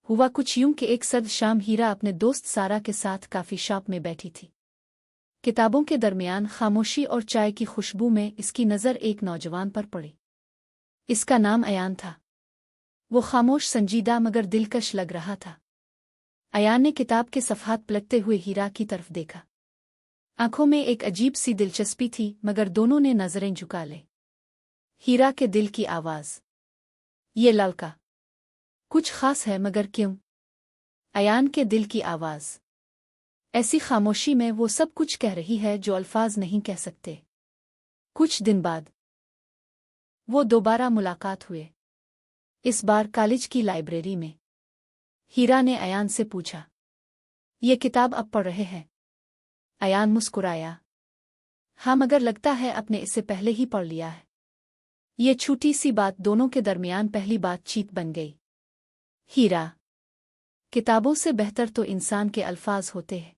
हुआ कुछ यूं कि एक सर्द शाम हीरा अपने दोस्त सारा के साथ काफी शॉप में बैठी थी। किताबों के दरमियान खामोशी और चाय की खुशबू में इसकी नज़र एक नौजवान पर पड़ी। इसका नाम अयान था। वो खामोश, संजीदा मगर दिलकश लग रहा था। अयान ने किताब के सफ़हात पलटते हुए हीरा की तरफ देखा। आंखों में एक अजीब सी दिलचस्पी थी, मगर दोनों ने नजरें झुका ले। हीरा के दिल की आवाज़, ये लड़का कुछ खास है, मगर क्यों? अयान के दिल की आवाज़, ऐसी खामोशी में वो सब कुछ कह रही है जो अल्फाज नहीं कह सकते। कुछ दिन बाद वो दोबारा मुलाकात हुए, इस बार कॉलेज की लाइब्रेरी में। हीरा ने अयान से पूछा, ये किताब अब पढ़ रहे हैं? अयान मुस्कुराया, हाँ, मगर लगता है आपने इससे पहले ही पढ़ लिया है। ये छोटी सी बात दोनों के दरमियान पहली बातचीत बन गई। हीरा, किताबों से बेहतर तो इंसान के अल्फाज होते हैं।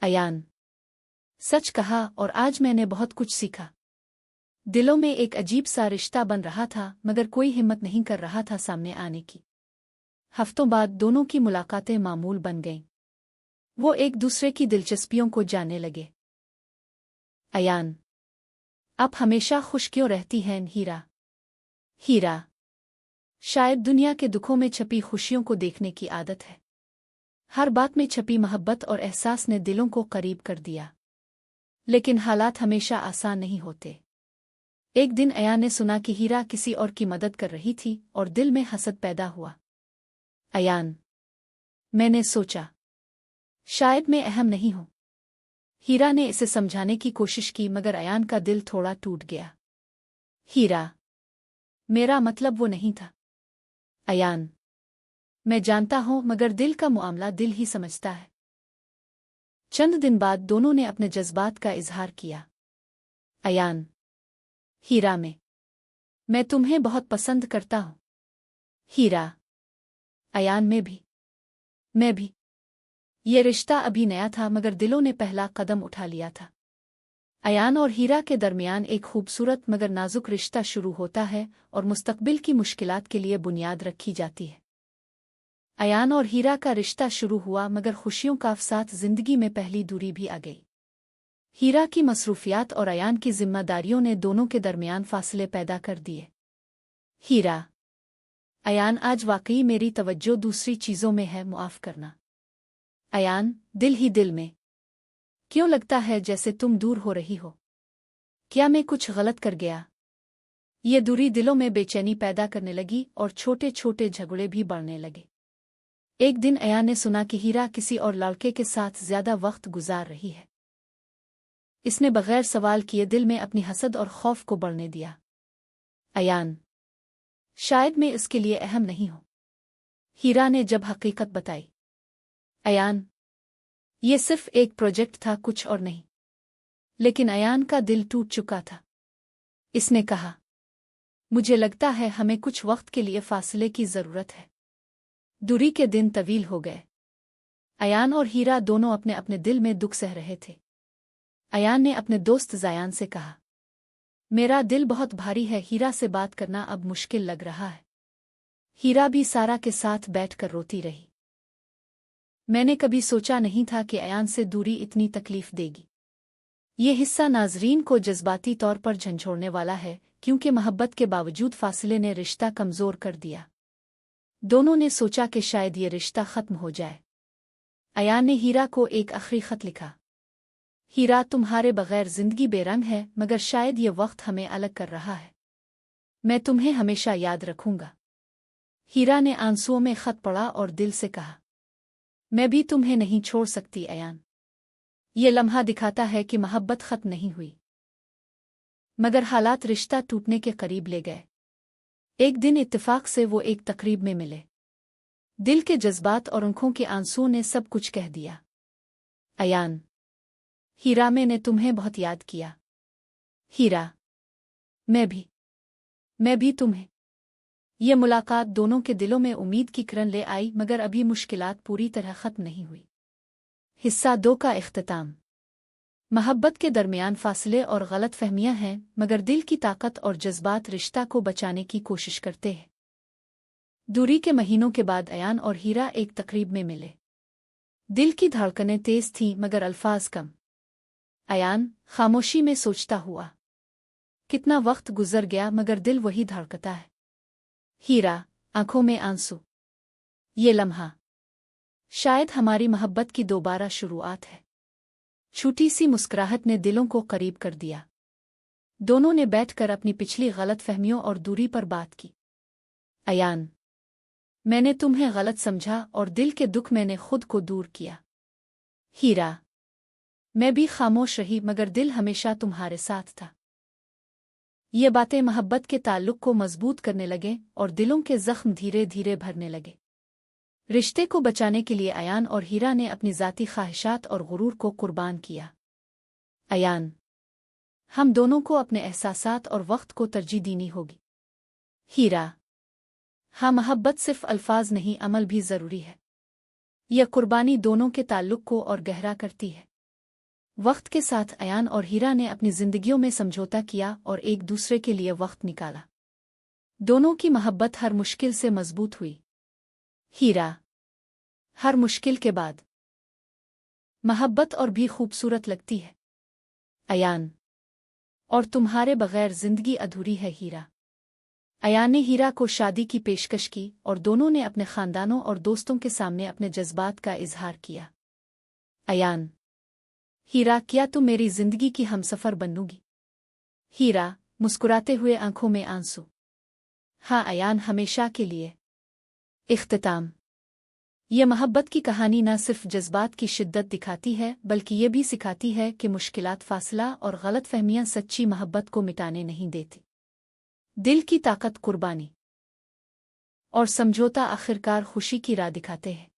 अयान, सच कहा, और आज मैंने बहुत कुछ सीखा। दिलों में एक अजीब सा रिश्ता बन रहा था, मगर कोई हिम्मत नहीं कर रहा था सामने आने की। हफ्तों बाद दोनों की मुलाकातें मामूल बन गईं। वो एक दूसरे की दिलचस्पियों को जानने लगे। अयान, आप हमेशा खुश क्यों रहती हैं हीरा? हीरा, शायद दुनिया के दुखों में छपी खुशियों को देखने की आदत है। हर बात में छपी मोहब्बत और एहसास ने दिलों को करीब कर दिया। लेकिन हालात हमेशा आसान नहीं होते। एक दिन अयान ने सुना कि हीरा किसी और की मदद कर रही थी और दिल में हसद पैदा हुआ। अयान, मैंने सोचा, शायद मैं अहम नहीं हूं। हीरा ने इसे समझाने की कोशिश की, मगर अयान का दिल थोड़ा टूट गया। हीरा, मेरा मतलब वो नहीं था। अयान, मैं जानता हूं, मगर दिल का मामला दिल ही समझता है। चंद दिन बाद दोनों ने अपने जज्बात का इजहार किया। अयान, हीरा, मैं तुम्हें बहुत पसंद करता हूं। हीरा, अयान, मैं भी। ये रिश्ता अभी नया था, मगर दिलों ने पहला कदम उठा लिया था। अयान और हीरा के दरमियान एक खूबसूरत मगर नाजुक रिश्ता शुरू होता है और मुस्तकबिल की मुश्किलात के लिए बुनियाद रखी जाती है। अयान और हीरा का रिश्ता शुरू हुआ, मगर खुशियों का साथ जिंदगी में पहली दूरी भी आ गई। हीरा की मसरूफियात और अयान की जिम्मेदारियों ने दोनों के दरमियान फासले पैदा कर दिए। हीरा, अयान, आज वाकई मेरी तवज्जो दूसरी चीज़ों में है, मुआफ़ करना। अयान, दिल ही दिल में। क्यों लगता है जैसे तुम दूर हो रही हो? क्या मैं कुछ गलत कर गया? ये दूरी दिलों में बेचैनी पैदा करने लगी और छोटे छोटे झगड़े भी बढ़ने लगे। एक दिन अयान ने सुना कि हीरा किसी और लड़के के साथ ज्यादा वक्त गुजार रही है। इसने बगैर सवाल किए दिल में अपनी हसद और खौफ को बढ़ने दिया। अयान, शायद मैं इसके लिए अहम नहीं हूं। हीरा ने जब हकीकत बताई। अयान, ये सिर्फ एक प्रोजेक्ट था, कुछ और नहीं। लेकिन अयान का दिल टूट चुका था। इसने कहा, मुझे लगता है हमें कुछ वक्त के लिए फासले की जरूरत है। दूरी के दिन तवील हो गए। अयान और हीरा दोनों अपने अपने दिल में दुख सह रहे थे। अयान ने अपने दोस्त ज़यान से कहा, मेरा दिल बहुत भारी है, हीरा से बात करना अब मुश्किल लग रहा है। हीरा भी सारा के साथ बैठकर रोती रही। मैंने कभी सोचा नहीं था कि अयान से दूरी इतनी तकलीफ देगी। ये हिस्सा नाजरीन को जज्बाती तौर पर झंझोड़ने वाला है, क्योंकि मोहब्बत के बावजूद फासले ने रिश्ता कमज़ोर कर दिया। दोनों ने सोचा कि शायद ये रिश्ता ख़त्म हो जाए। अयान ने हीरा को एक आखिरी ख़त लिखा। हीरा, तुम्हारे बगैर जिंदगी बेरंग है, मगर शायद ये वक्त हमें अलग कर रहा है। मैं तुम्हें हमेशा याद रखूंगा। हीरा ने आंसुओं में खत पढ़ा और दिल से कहा, मैं भी तुम्हें नहीं छोड़ सकती अयान। ये लम्हा दिखाता है कि मोहब्बत खत्म नहीं हुई, मगर हालात रिश्ता टूटने के करीब ले गए। एक दिन इत्तेफाक से वो एक तकरीब में मिले। दिल के जज्बात और आंखों के आंसुओं ने सब कुछ कह दिया। अयान, हीरा, मैंने तुम्हें बहुत याद किया। हीरा, मैं भी तुम्हें। ये मुलाकात दोनों के दिलों में उम्मीद की किरण ले आई, मगर अभी मुश्किलात पूरी तरह खत्म नहीं हुई। हिस्सा 2 का इख्तिताम। मोहब्बत के दरमियान फासले और गलत फहमियां हैं, मगर दिल की ताकत और जज्बात रिश्ता को बचाने की कोशिश करते हैं। दूरी के महीनों के बाद अयान और हीरा एक तकरीब में मिले। दिल की धड़कनें तेज थीं मगर अल्फाज कम। अयान खामोशी में सोचता हुआ, कितना वक्त गुजर गया मगर दिल वही धड़कता है। हीरा आंखों में आंसू, ये लम्हा शायद हमारी मोहब्बत की दोबारा शुरुआत है। छोटी सी मुस्कुराहट ने दिलों को करीब कर दिया। दोनों ने बैठकर अपनी पिछली गलतफहमियों और दूरी पर बात की। अयान, मैंने तुम्हें गलत समझा और दिल के दुख मैंने खुद को दूर किया। हीरा, मैं भी खामोश रही मगर दिल हमेशा तुम्हारे साथ था। ये बातें मोहब्बत के ताल्लुक को मजबूत करने लगे और दिलों के जख्म धीरे धीरे भरने लगे। रिश्ते को बचाने के लिए अयान और हीरा ने अपनी ज़ाती ख्वाहिशात और गुरूर को कुर्बान किया। अयान, हम दोनों को अपने एहसासात और वक्त को तरजीह देनी होगी। हीरा, हाँ, मोहब्बत सिर्फ अल्फाज नहीं, अमल भी ज़रूरी है। यह कुर्बानी दोनों के ताल्लुक को और गहरा करती है। वक्त के साथ अयान और हीरा ने अपनी जिंदगियों में समझौता किया और एक दूसरे के लिए वक्त निकाला। दोनों की मोहब्बत हर मुश्किल से मजबूत हुई। हीरा, हर मुश्किल के बाद मोहब्बत और भी खूबसूरत लगती है। अयान, और तुम्हारे बगैर जिंदगी अधूरी है। हीरा। अयान ने हीरा को शादी की पेशकश की और दोनों ने अपने खानदानों और दोस्तों के सामने अपने जज्बात का इजहार किया। अयान, हीरा, क्या तुम मेरी जिंदगी की हमसफर बनोगी? हीरा मुस्कुराते हुए, आंखों में आंसू, हाँ अयान, हमेशा के लिए। इख्तिताम, ये मोहब्बत की कहानी न सिर्फ जज्बात की शिद्दत दिखाती है बल्कि ये भी सिखाती है कि मुश्किलात, फासला और गलतफहमियां सच्ची मोहब्बत को मिटाने नहीं देती। दिल की ताकत, कुर्बानी और समझौता आखिरकार खुशी की राह दिखाते हैं।